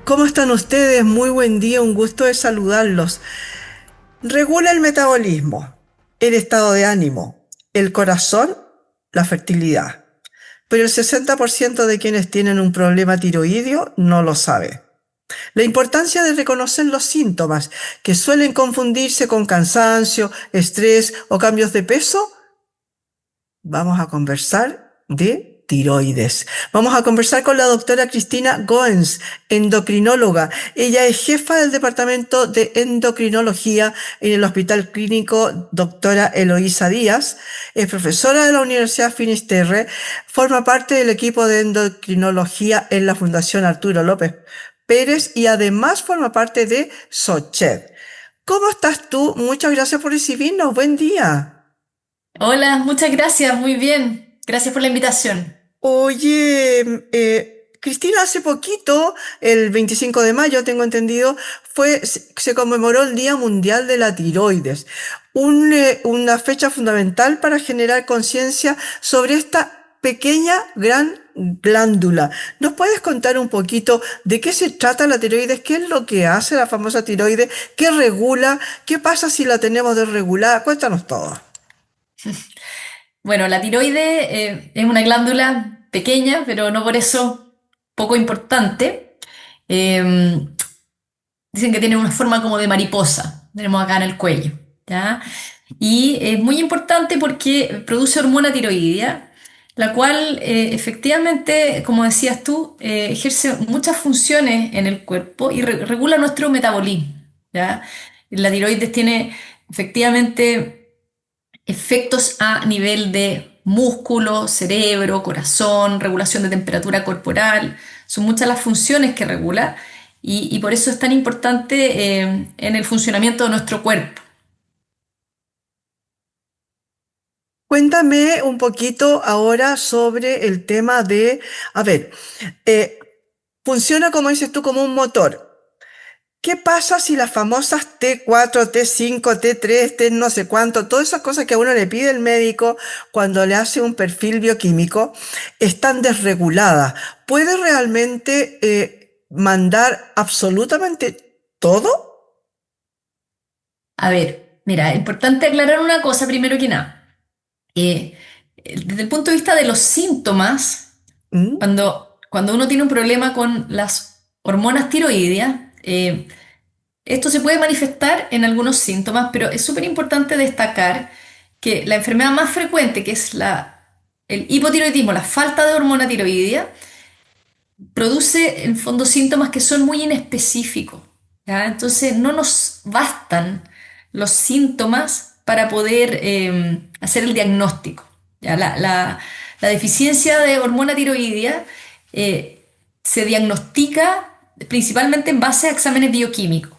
¿Cómo están ustedes? Muy buen día, un gusto de saludarlos. Regula el metabolismo, el estado de ánimo, el corazón, la fertilidad. Pero el 60% de quienes tienen un problema tiroideo no lo sabe. La importancia de reconocer los síntomas, que suelen confundirse con cansancio, estrés o cambios de peso. Vamos a conversar de tiroides. Vamos a conversar con la doctora Cristina Goens, endocrinóloga. Ella es jefa del departamento de endocrinología en el Hospital Clínico Doctora Eloísa Díaz. Es profesora de la Universidad Finisterre. Forma parte del equipo de endocrinología en la Fundación Arturo López Pérez y además forma parte de SOCHED. ¿Cómo estás tú? Muchas gracias por recibirnos. Buen día. Hola, muchas gracias, muy bien. Gracias por la invitación. Oye, Cristina, hace poquito, el 25 de mayo, tengo entendido, se conmemoró el Día Mundial de la Tiroides, una fecha fundamental para generar conciencia sobre esta pequeña, gran glándula. ¿Nos puedes contar un poquito de qué se trata la tiroides? ¿Qué es lo que hace la famosa tiroides? ¿Qué regula? ¿Qué pasa si la tenemos desregulada? Cuéntanos todo. Bueno, la tiroides es una glándula pequeña, pero no por eso poco importante. Eh, Dicen que tiene una forma como de mariposa, tenemos acá en el cuello, ¿ya? Y es muy importante porque produce hormona tiroidea, la cual efectivamente, como decías tú, ejerce muchas funciones en el cuerpo y regula nuestro metabolismo, ¿ya? La tiroides tiene efectivamente efectos a nivel de músculo, cerebro, corazón, regulación de temperatura corporal. Son muchas las funciones que regula y por eso es tan importante en el funcionamiento de nuestro cuerpo. Cuéntame un poquito ahora sobre el tema de, a ver, eh, funciona como dices tú, como un motor. ¿Qué pasa si las famosas T4, T5, T3, T no sé cuánto, todas esas cosas que a uno le pide el médico cuando le hace un perfil bioquímico, están desreguladas? ¿Puede realmente mandar absolutamente todo? A ver, mira, es importante aclarar una cosa primero que nada. Desde el punto de vista de los síntomas, ¿Mm? cuando uno tiene un problema con las hormonas tiroideas, esto se puede manifestar en algunos síntomas, pero es súper importante destacar que la enfermedad más frecuente, que es el hipotiroidismo, la falta de hormona tiroidea, produce en fondo síntomas que son muy inespecíficos, ¿ya? Entonces no nos bastan los síntomas para poder hacer el diagnóstico, ¿ya? La deficiencia de hormona tiroidea se diagnostica principalmente en base a exámenes bioquímicos,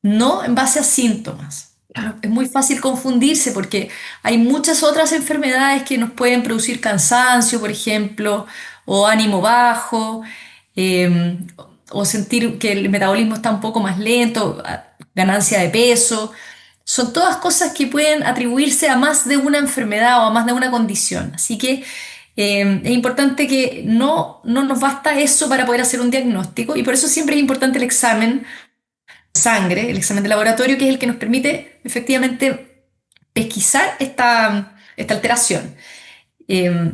no en base a síntomas. Claro. Es muy fácil confundirse porque hay muchas otras enfermedades que nos pueden producir cansancio, por ejemplo, o ánimo bajo, eh, o sentir que el metabolismo está un poco más lento, ganancia de peso. Son todas cosas que pueden atribuirse a más de una enfermedad o a más de una condición. Así que es importante que no nos basta eso para poder hacer un diagnóstico y por eso siempre es importante el examen sangre, el examen de laboratorio, que es el que nos permite efectivamente pesquisar esta alteración. Eh,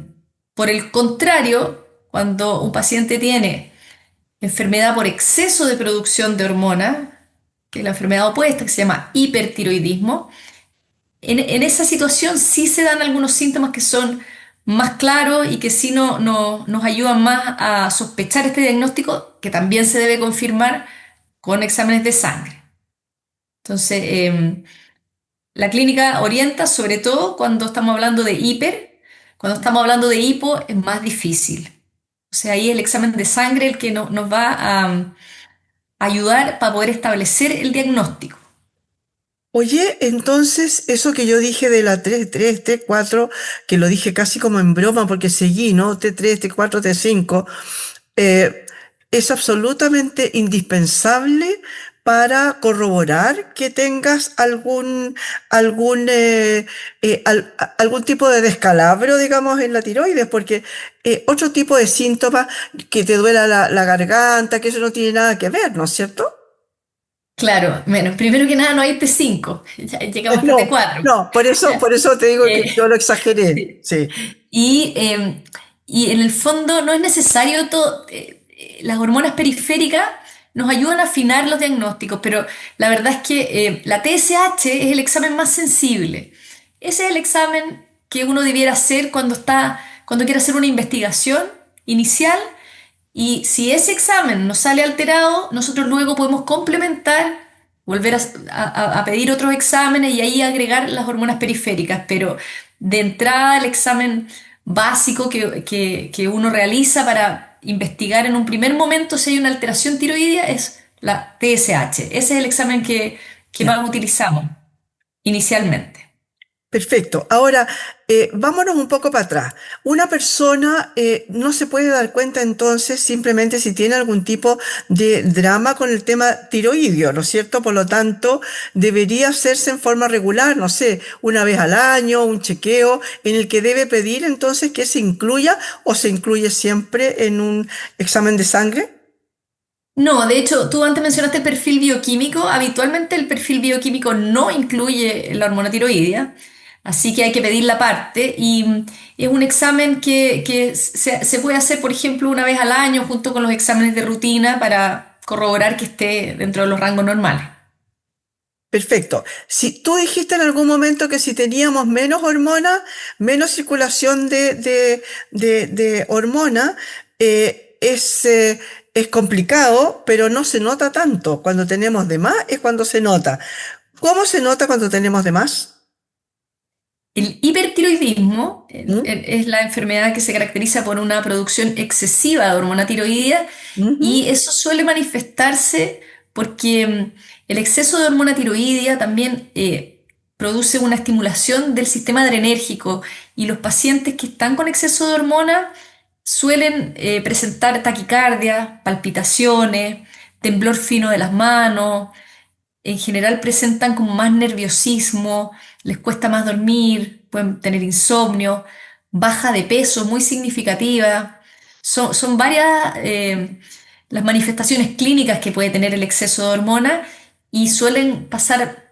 por el contrario, cuando un paciente tiene enfermedad por exceso de producción de hormona, que es la enfermedad opuesta, que se llama hipertiroidismo, en esa situación sí se dan algunos síntomas que son más claros y que sí nos ayudan más a sospechar este diagnóstico, que también se debe confirmar con exámenes de sangre. Entonces, la clínica orienta sobre todo cuando estamos hablando de hiper, cuando estamos hablando de hipo es más difícil. O sea, ahí el examen de sangre el que nos va a ayudar para poder establecer el diagnóstico. Oye, entonces eso que yo dije de la T3, T4, que lo dije casi como en broma porque seguí, ¿no? T3, T4, T5, eh, es absolutamente indispensable para corroborar que tengas algún tipo de descalabro, digamos, en la tiroides, porque otro tipo de síntomas, que te duela la garganta, que eso no tiene nada que ver, ¿no es cierto? Claro, bueno, primero que nada no hay T5, ya llegamos hasta No, T4. no, por eso te digo que Eh, yo lo exageré, sí. sí. Y, y en el fondo no es necesario todo, las hormonas periféricas nos ayudan a afinar los diagnósticos, pero la verdad es que la TSH es el examen más sensible. Ese es el examen que uno debiera hacer cuando quiere hacer una investigación inicial, y si ese examen nos sale alterado, nosotros luego podemos complementar, volver a pedir otros exámenes y ahí agregar las hormonas periféricas. Pero de entrada el examen básico que uno realiza para investigar en un primer momento si hay una alteración tiroidea es la TSH. Ese es el examen que Ya. más utilizamos inicialmente. Perfecto. Ahora, vámonos un poco para atrás. Una persona no se puede dar cuenta entonces simplemente si tiene algún tipo de drama con el tema tiroideo, ¿no es cierto? Por lo tanto, debería hacerse en forma regular, no sé, una vez al año, un chequeo en el que debe pedir entonces que se incluya, o se incluye siempre en un examen de sangre. No, de hecho, tú antes mencionaste el perfil bioquímico. Habitualmente el perfil bioquímico no incluye la hormona tiroidea, así que hay que pedirla aparte. Y es un examen que se puede hacer, por ejemplo, una vez al año junto con los exámenes de rutina para corroborar que esté dentro de los rangos normales. Perfecto. Si tú dijiste en algún momento que si teníamos menos hormonas, menos circulación de hormona, es complicado, pero no se nota tanto. Cuando tenemos de más es cuando se nota. ¿Cómo se nota cuando tenemos de más? El hipertiroidismo ¿Mm? es la enfermedad que se caracteriza por una producción excesiva de hormona tiroidea, Ujú. y eso suele manifestarse porque el exceso de hormona tiroidea también produce una estimulación del sistema adrenérgico, y los pacientes que están con exceso de hormona suelen presentar taquicardia, palpitaciones, temblor fino de las manos. En general presentan como más nerviosismo, les cuesta más dormir, pueden tener insomnio, baja de peso muy significativa. Son varias las manifestaciones clínicas que puede tener el exceso de hormona, y suelen pasar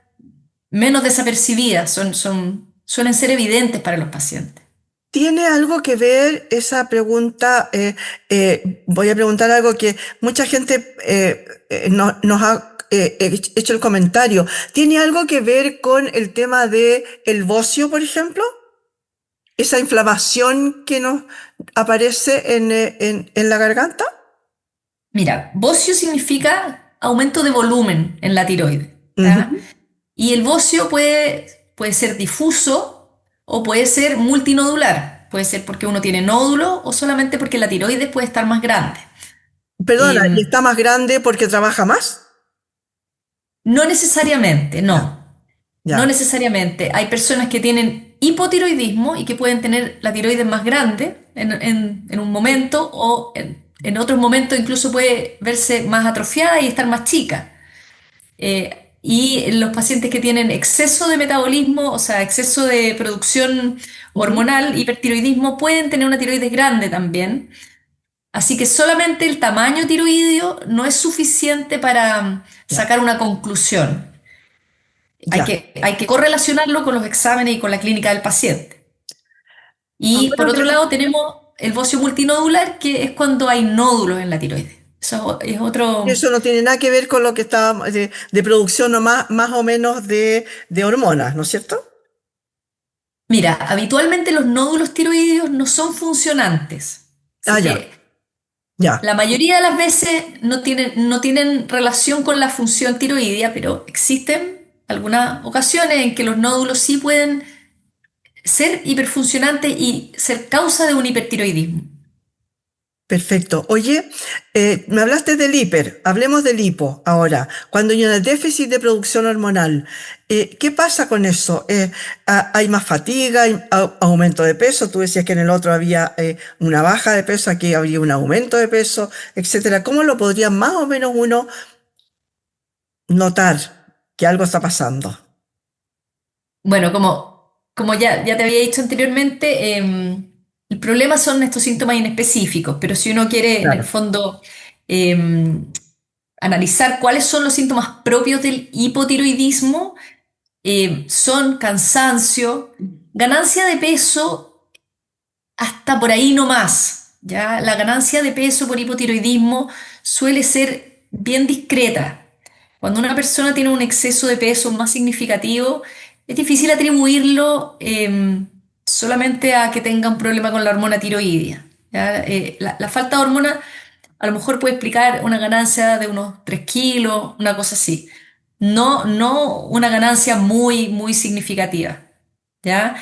menos desapercibidas, suelen ser evidentes para los pacientes. ¿Tiene algo que ver esa pregunta? Voy a preguntar algo que mucha gente nos ha hecho el comentario. ¿Tiene algo que ver con el tema de el bocio, por ejemplo? Esa inflamación que nos aparece en la garganta. Mira, bocio significa aumento de volumen en la tiroides, ¿ya? Ujú. Y el bocio puede ser difuso o puede ser multinodular. Puede ser porque uno tiene nódulo o solamente porque la tiroides puede estar más grande. Perdona, ¿y Eh, está más grande porque trabaja más? no necesariamente, Ya, no. No ya. necesariamente. Hay personas que tienen hipotiroidismo y que pueden tener la tiroides más grande en un momento, o en otros momentos incluso puede verse más atrofiada y estar más chica. Y los pacientes que tienen exceso de metabolismo, o sea, exceso de producción Ujú. hormonal, hipertiroidismo, pueden tener una tiroides grande también. Así que solamente el tamaño tiroideo no es suficiente para Ya, sacar una conclusión. ya. Hay que correlacionarlo con los exámenes y con la clínica del paciente. Y Ahora por otro me- lado tenemos el bocio multinodular, que es cuando hay nódulos en la tiroides. Eso es otro. Eso no tiene nada que ver con lo que está de producción o más o menos de hormonas, ¿no es cierto? Mira, habitualmente los nódulos tiroideos no son funcionantes. Ah, Así ya, que ya. la mayoría de las veces no tienen relación con la función tiroidea, pero existen algunas ocasiones en que los nódulos sí pueden ser hiperfuncionantes y ser causa de un hipertiroidismo. Perfecto. Oye, me hablaste del hiper, hablemos del hipo ahora. Cuando hay un déficit de producción hormonal, ¿qué pasa con eso? ¿Hay más fatiga, hay aumento de peso? Tú decías que en el otro había una baja de peso, aquí habría un aumento de peso, etcétera. ¿Cómo lo podría más o menos uno notar que algo está pasando. Bueno, como ya te había dicho anteriormente, el problema son estos síntomas inespecíficos, pero si uno quiere en el Claro, fondo em, analizar cuáles son los síntomas propios del hipotiroidismo, son cansancio, ganancia de peso, hasta por ahí no más. ¿Ya? La ganancia de peso por hipotiroidismo suele ser bien discreta. Cuando una persona tiene un exceso de peso más significativo, es difícil atribuirlo solamente a que tenga un problema con la hormona tiroidea. ¿Ya? La falta de hormona a lo mejor puede explicar una ganancia de unos 3 kilos, una cosa así. No una ganancia muy significativa. ¿Ya?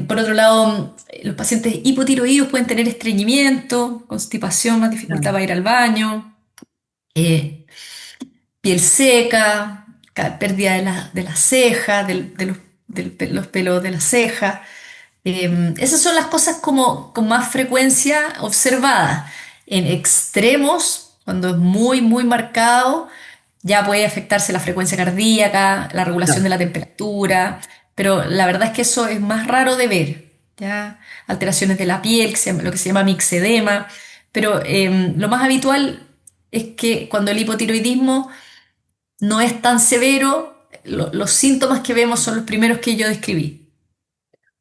Por otro lado, los pacientes hipotiroides pueden tener estreñimiento, constipación, más dificultad claro. para ir al baño, eh, piel seca, pérdida de las cejas, los pelos de las cejas. Esas son las cosas como con más frecuencia observadas. En extremos, cuando es muy marcado, ya puede afectarse la frecuencia cardíaca, la regulación de Claro. la temperatura, pero la verdad es que eso es más raro de ver, ¿ya? Alteraciones de la piel, lo que se llama mixedema, pero lo más habitual es que cuando el hipotiroidismo no es tan severo, los síntomas que vemos son los primeros que yo describí.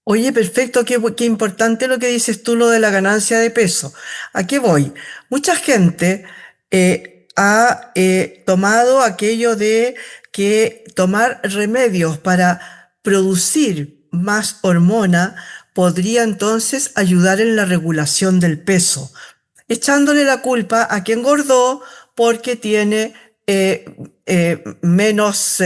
Oye, perfecto, qué importante lo que dices tú, lo de la ganancia de peso. ¿A qué voy? Mucha gente ha tomado aquello de que tomar remedios para producir más hormona podría entonces ayudar en la regulación del peso, echándole la culpa a quien engordó porque tiene eh, menos,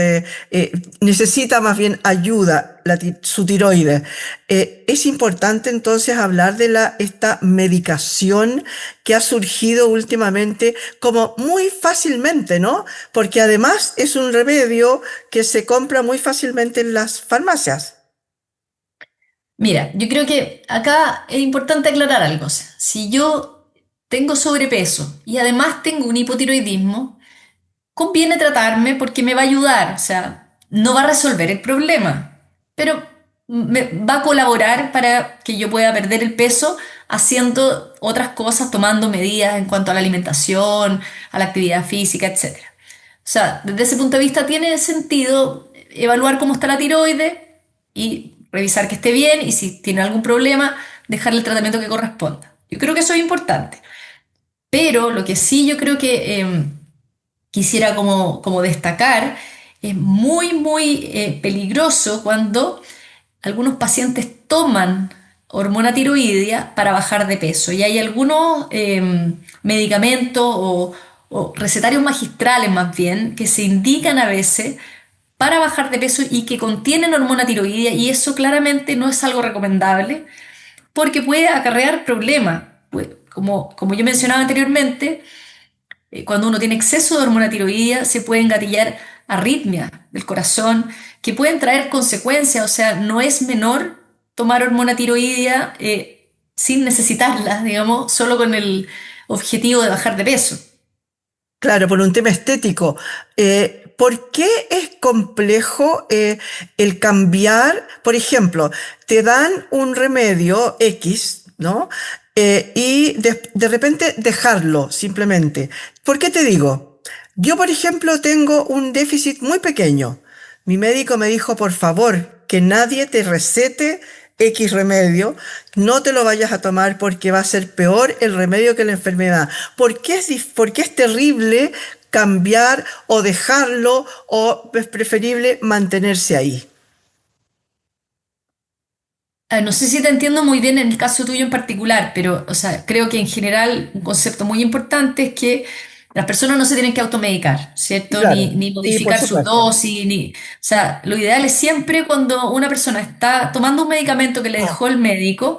necesita más bien ayuda su tiroides. Es importante entonces hablar de esta medicación que ha surgido últimamente como muy fácilmente, ¿no? Porque además es un remedio que se compra muy fácilmente en las farmacias. Mira, yo creo que acá es importante aclarar algo. O sea, si yo tengo sobrepeso y además tengo un hipotiroidismo, conviene tratarme porque me va a ayudar. O sea, no va a resolver el problema, pero me va a colaborar para que yo pueda perder el peso haciendo otras cosas, tomando medidas en cuanto a la alimentación, a la actividad física, etcétera. O sea, desde ese punto de vista tiene sentido evaluar cómo está la tiroides y revisar que esté bien y si tiene algún problema, dejarle el tratamiento que corresponda. Yo creo que eso es importante. Pero lo que sí yo creo que quisiera como destacar es muy peligroso cuando algunos pacientes toman hormona tiroidea para bajar de peso y hay algunos medicamentos o recetarios magistrales más bien que se indican a veces para bajar de peso y que contienen hormona tiroidea y eso claramente no es algo recomendable porque puede acarrear problemas. Como yo mencionaba anteriormente, cuando uno tiene exceso de hormona tiroidea se pueden gatillar arritmias del corazón que pueden traer consecuencias, o sea, no es menor tomar hormona tiroidea sin necesitarla, digamos, solo con el objetivo de bajar de peso. Claro, por un tema estético. ¿Por qué es complejo el cambiar? Por ejemplo, te dan un remedio X, ¿no? Y de repente dejarlo simplemente. ¿Por qué te digo? Yo, por ejemplo, tengo un déficit muy pequeño. Mi médico me dijo, por favor, que nadie te recete X remedio, no te lo vayas a tomar porque va a ser peor el remedio que la enfermedad. ¿Por qué es terrible cambiar o dejarlo o es preferible mantenerse ahí? No sé si te entiendo muy bien en el caso tuyo en particular, pero o sea, creo que en general un concepto muy importante es que las personas no se tienen que automedicar, ¿cierto? Claro, Ni sí, por modificar sus supuesto. dosis, o sea, lo ideal es siempre cuando una persona está tomando un medicamento que le dejó el médico,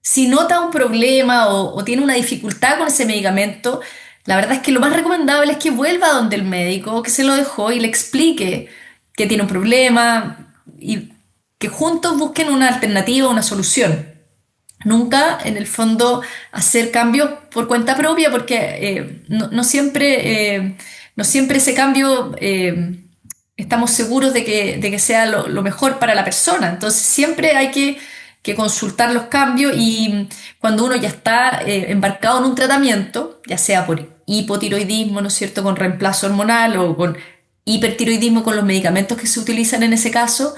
si nota un problema o tiene una dificultad con ese medicamento, la verdad es que lo más recomendable es que vuelva donde el médico que se lo dejó y le explique que tiene un problema y que juntos busquen una alternativa, una solución. Nunca, en el fondo, hacer cambios por cuenta propia, porque no siempre no siempre ese cambio estamos seguros de que sea lo mejor para la persona. Entonces siempre hay que consultar los cambios y cuando uno ya está embarcado en un tratamiento, ya sea por hipotiroidismo, ¿no es cierto?, con reemplazo hormonal o con hipertiroidismo con los medicamentos que se utilizan en ese caso,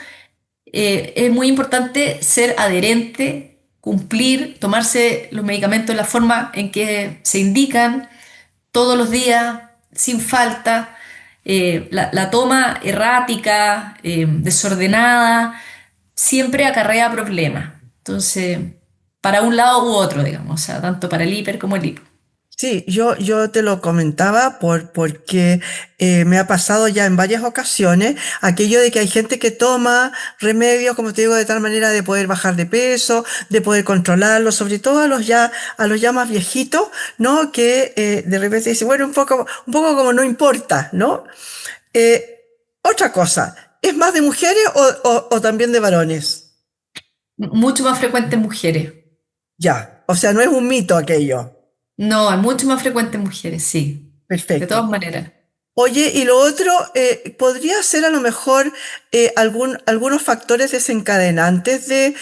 es muy importante ser adherente, cumplir, tomarse los medicamentos de la forma en que se indican todos los días, sin falta. La toma errática, desordenada, siempre acarrea problemas. Entonces, para un lado u otro, digamos, o sea, tanto para el hiper como el hipo. Sí, yo te lo comentaba porque me ha pasado ya en varias ocasiones aquello de que hay gente que toma remedios, como te digo, de tal manera de poder bajar de peso, de poder controlarlo, sobre todo a los ya más viejitos, ¿no? Que de repente dice, bueno, un poco como no importa, ¿no? Eh, otra cosa, ¿es más de mujeres o también de varones? Mucho más frecuente en mujeres. Ya, o sea, no es un mito aquello. No, es mucho más frecuente en mujeres, sí. De Perfecto. todas maneras. Oye, y lo otro, podría ser a lo mejor algunos factores desencadenantes de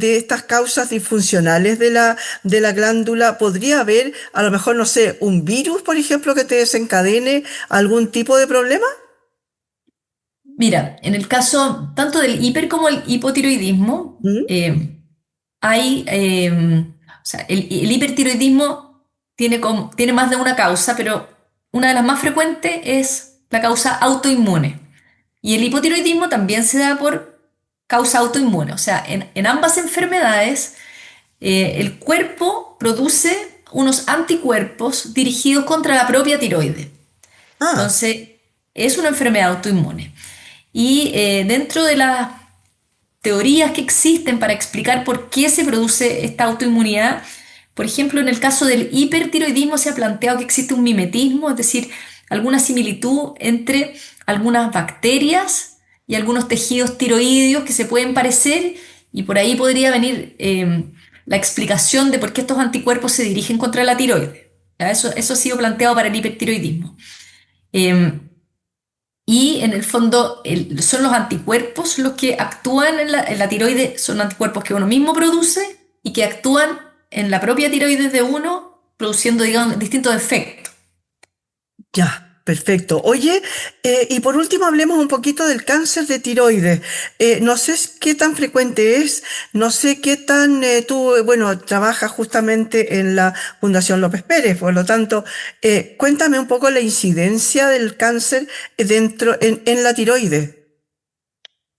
estas causas disfuncionales de la glándula. ¿Podría haber a lo mejor, no sé, un virus, por ejemplo, que te desencadene algún tipo de problema? Mira, en el caso tanto del hiper como el hipotiroidismo, ¿Mm? o sea, el hipertiroidismo tiene más de una causa, pero una de las más frecuentes es la causa autoinmune. Y el hipotiroidismo también se da por causa autoinmune. O sea, en ambas enfermedades, el cuerpo produce unos anticuerpos dirigidos contra la propia tiroides. Ah, Entonces, es una enfermedad autoinmune. Y dentro de las teorías que existen para explicar por qué se produce esta autoinmunidad, por ejemplo, en el caso del hipertiroidismo se ha planteado que existe un mimetismo, es decir, alguna similitud entre algunas bacterias y algunos tejidos tiroideos que se pueden parecer y por ahí podría venir la explicación de por qué estos anticuerpos se dirigen contra la tiroides. ¿Ya? Eso ha sido planteado para el hipertiroidismo. Eh, y en el fondo son los anticuerpos los que actúan en la tiroides, son anticuerpos que uno mismo produce y que actúan en la propia tiroides de uno, produciendo, digamos, distintos efectos. ya, perfecto. Oye, y por último hablemos un poquito del cáncer de tiroides. No sé qué tan frecuente es, no sé qué tan tú, bueno, trabajas justamente en la Fundación López Pérez, por lo tanto, cuéntame un poco la incidencia del cáncer en la tiroides.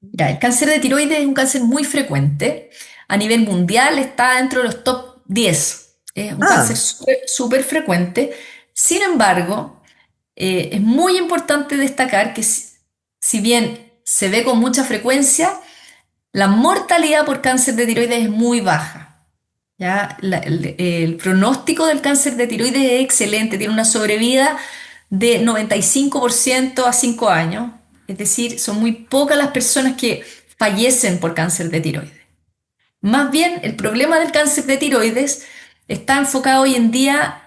Mira, el cáncer de tiroides es un cáncer muy frecuente. A nivel mundial está dentro de los top 10. Es un cáncer Ah, súper súper frecuente. Sin embargo, es muy importante destacar que si bien se ve con mucha frecuencia, la mortalidad por cáncer de tiroides es muy baja. ¿Ya? El pronóstico del cáncer de tiroides es excelente, tiene una sobrevida de 95% a 5 años. Es decir, son muy pocas las personas que fallecen por cáncer de tiroides. Más bien, el problema del cáncer de tiroides está enfocado hoy en día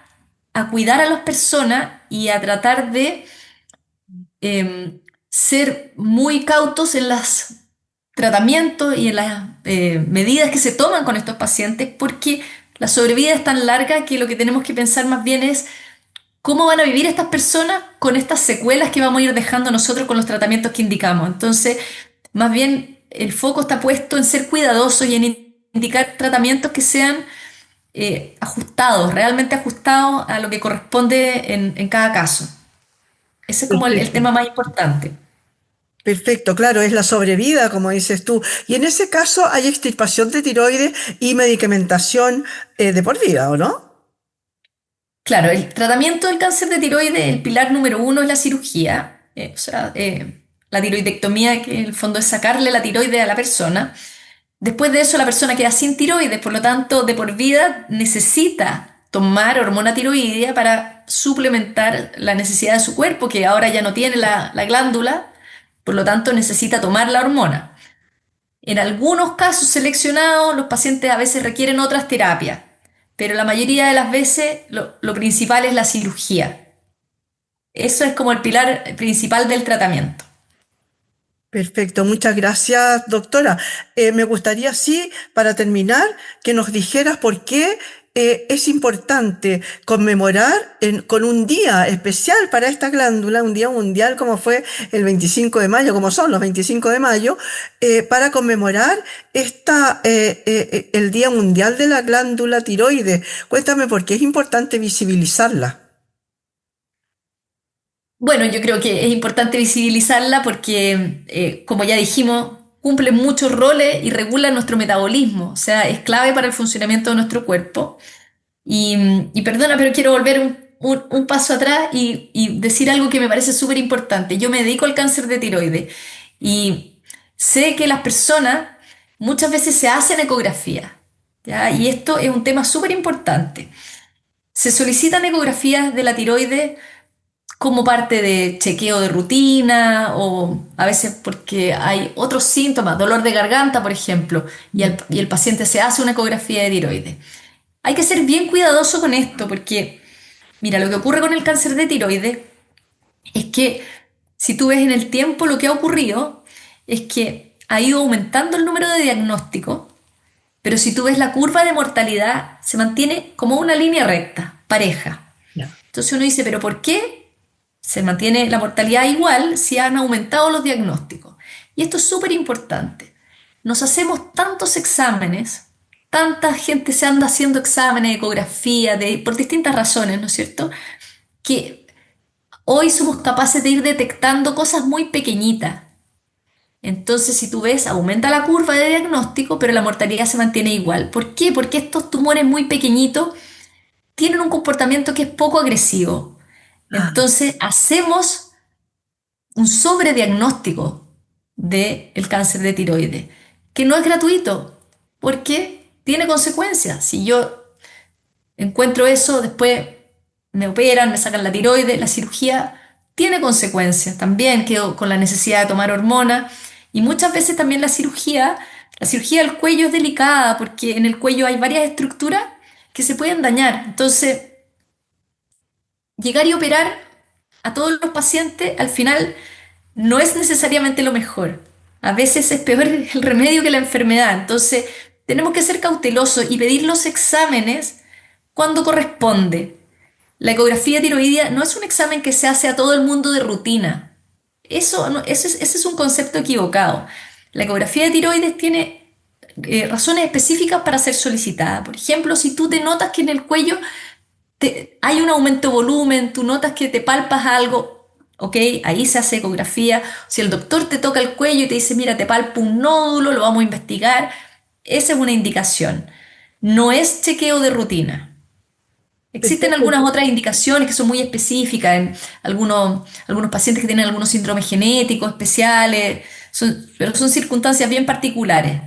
a cuidar a las personas y a tratar de ser muy cautos en los tratamientos y en las medidas que se toman con estos pacientes, porque la sobrevida es tan larga que lo que tenemos que pensar más bien es cómo van a vivir estas personas con estas secuelas que vamos a ir dejando nosotros con los tratamientos que indicamos. Entonces, más bien el foco está puesto en ser cuidadosos y en indicar tratamientos que sean ajustados, realmente ajustados a lo que corresponde en cada caso. Ese es como el perfecto. tema más importante. Perfecto, claro, es la sobrevida, como dices tú. Y en ese caso hay extirpación de tiroides y medicamentación de por vida, ¿o no? Claro, el tratamiento del cáncer de tiroides, el pilar número uno es la cirugía, la tiroidectomía, que en el fondo es sacarle la tiroide a la persona. Después de eso, la persona queda sin tiroides, por lo tanto, de por vida necesita tomar hormona tiroidea para suplementar la necesidad de su cuerpo, que ahora ya no tiene la glándula, por lo tanto, necesita tomar la hormona. En algunos casos seleccionados, los pacientes a veces requieren otras terapias, pero la mayoría de las veces lo principal es la cirugía. eso es como el pilar principal del tratamiento. Perfecto, muchas gracias, doctora. Me gustaría, sí, para terminar, que nos dijeras por qué es importante conmemorar con un día especial para esta glándula, un día mundial como fue el 25 de mayo, como son los 25 de mayo, para conmemorar el Día Mundial de la Glándula Tiroides. Cuéntame por qué es importante visibilizarla. Bueno, yo creo que es importante visibilizarla porque, como ya dijimos, cumple muchos roles y regula nuestro metabolismo, o sea, es clave para el funcionamiento de nuestro cuerpo. Y perdona, pero quiero volver un paso atrás y decir algo que me parece súper importante. Yo me dedico al cáncer de tiroides y sé que las personas muchas veces se hacen ecografías, ¿ya? Y esto es un tema súper importante. Se solicitan ecografías de la tiroides como parte de chequeo de rutina o a veces porque hay otros síntomas, dolor de garganta, por ejemplo, y el paciente se hace una ecografía de tiroides. Hay que ser bien cuidadoso con esto porque, mira, lo que ocurre con el cáncer de tiroides es que si tú ves en el tiempo lo que ha ocurrido es que ha ido aumentando el número de diagnósticos, pero si tú ves la curva de mortalidad se mantiene como una línea recta, pareja. Ya. Entonces uno dice, pero ¿por qué se mantiene la mortalidad igual si han aumentado los diagnósticos? Y esto es súper importante. Nos hacemos tantos exámenes, tanta gente se anda haciendo exámenes, ecografía, por distintas razones, ¿no es cierto? Que hoy somos capaces de ir detectando cosas muy pequeñitas. Entonces, si tú ves, aumenta la curva de diagnóstico, pero la mortalidad se mantiene igual. ¿Por qué? Porque estos tumores muy pequeñitos tienen un comportamiento que es poco agresivo. Ah, Entonces, hacemos un sobrediagnóstico del cáncer de tiroides, que no es gratuito, porque tiene consecuencias. Si yo encuentro eso, después me operan, me sacan la tiroides, la cirugía tiene consecuencias. También quedo con la necesidad de tomar hormonas y muchas veces también la cirugía del cuello es delicada porque en el cuello hay varias estructuras que se pueden dañar. Entonces, llegar y operar a todos los pacientes al final no es necesariamente lo mejor. A veces es peor el remedio que la enfermedad. Entonces, tenemos que ser cautelosos y pedir los exámenes cuando corresponde. La ecografía tiroidea no es un examen que se hace a todo el mundo de rutina. Ese es un concepto equivocado. La ecografía de tiroides tiene razones específicas para ser solicitada. Por ejemplo, si tú te notas que en el cuello hay un aumento de volumen, tú notas que te palpas algo, ok, ahí se hace ecografía. Si el doctor te toca el cuello y te dice, mira, te palpo un nódulo, lo vamos a investigar, esa es una indicación. No es chequeo de rutina. Existen perfecto. algunas otras indicaciones que son muy específicas en algunos pacientes que tienen algunos síndromes genéticos especiales, pero son circunstancias bien particulares.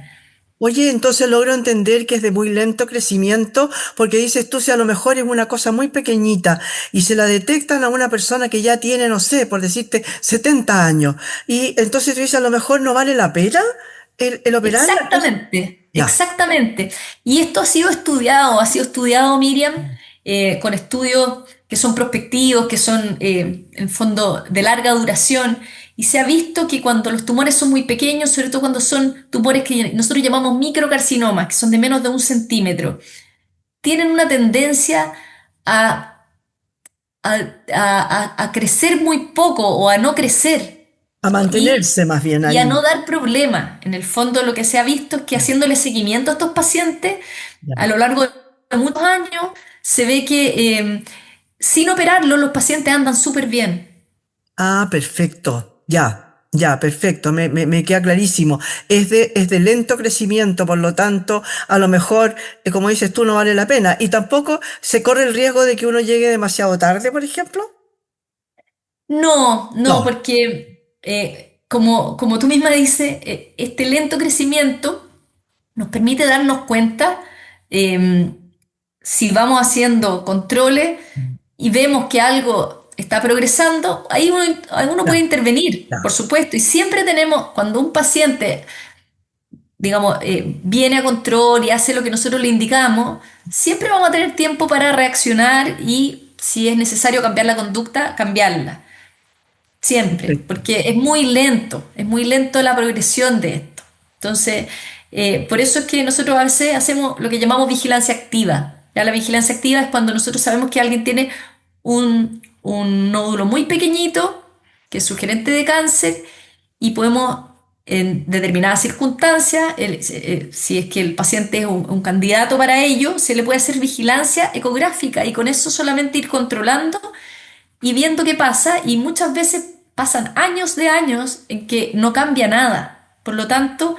Oye, entonces logro entender que es de muy lento crecimiento, porque dices tú, si a lo mejor es una cosa muy pequeñita y se la detectan a una persona que ya tiene, no sé, por decirte, 70 años, y entonces tú dices, a lo mejor no vale la pena el operarla. Entonces, Exactamente, ya, exactamente. Y esto ha sido estudiado, Miriam, con estudios que son prospectivos, que son en fondo de larga duración, y se ha visto que cuando los tumores son muy pequeños, sobre todo cuando son tumores que nosotros llamamos microcarcinomas, que son de menos de 1 centímetro, tienen una tendencia a, a, a crecer muy poco o a no crecer. a Y mantenerse más bien y a no ahí. dar problemas. En el fondo lo que se ha visto es que haciéndole seguimiento a estos pacientes a Ya. lo largo de muchos años se ve que sin operarlo los pacientes andan súper bien. Ah, perfecto, ya, ya, perfecto, me queda clarísimo. Es de lento crecimiento, por lo tanto, a lo mejor, como dices tú, no vale la pena. Y tampoco se corre el riesgo de que uno llegue demasiado tarde, por ejemplo. No, no, No. porque como tú misma dices, este lento crecimiento nos permite darnos cuenta eh, si vamos haciendo controles y vemos que algo está progresando, ahí uno puede Ya, intervenir, por ya. supuesto. Y siempre tenemos, cuando un paciente, digamos, viene a control y hace lo que nosotros le indicamos, siempre vamos a tener tiempo para reaccionar y si es necesario cambiar la conducta, cambiarla. Siempre, porque es muy lento la progresión de esto. Entonces, por eso es que nosotros a veces hacemos lo que llamamos vigilancia activa. Ya la vigilancia activa es cuando nosotros sabemos que alguien tiene un nódulo muy pequeñito, que es sugerente de cáncer, y podemos, en determinadas circunstancias, si es que el paciente es un candidato para ello, se le puede hacer vigilancia ecográfica y con eso solamente ir controlando y viendo qué pasa, y muchas veces pasan años de años en que no cambia nada. Por lo tanto,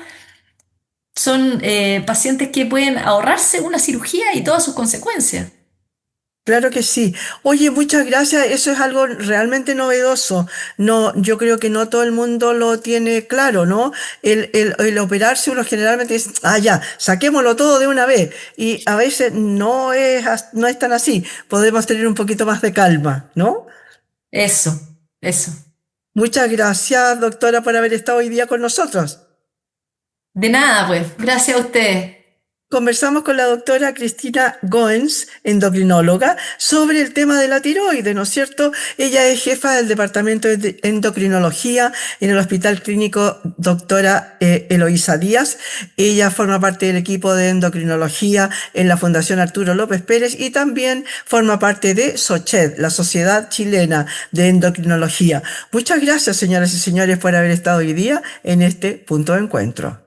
son pacientes que pueden ahorrarse una cirugía y todas sus consecuencias. Claro que sí. Oye, muchas gracias. Eso es algo realmente novedoso. No, yo creo que no todo el mundo lo tiene claro, ¿no? El operarse uno generalmente dice, ah, ya, saquémoslo todo de una vez. Y a veces no es tan así. Podemos tener un poquito más de calma, ¿no? Eso, eso. Muchas gracias, doctora, por haber estado hoy día con nosotros. De nada, pues. Gracias a ustedes. Conversamos con la doctora Cristina Goens, endocrinóloga, sobre el tema de la tiroides, ¿no es cierto? Ella es jefa del departamento de endocrinología en el Hospital Clínico Doctora Eloísa Díaz. Ella forma parte del equipo de endocrinología en la Fundación Arturo López Pérez y también forma parte de SOCHED, la Sociedad Chilena de Endocrinología. Muchas gracias, señoras y señores, por haber estado hoy día en este punto de encuentro.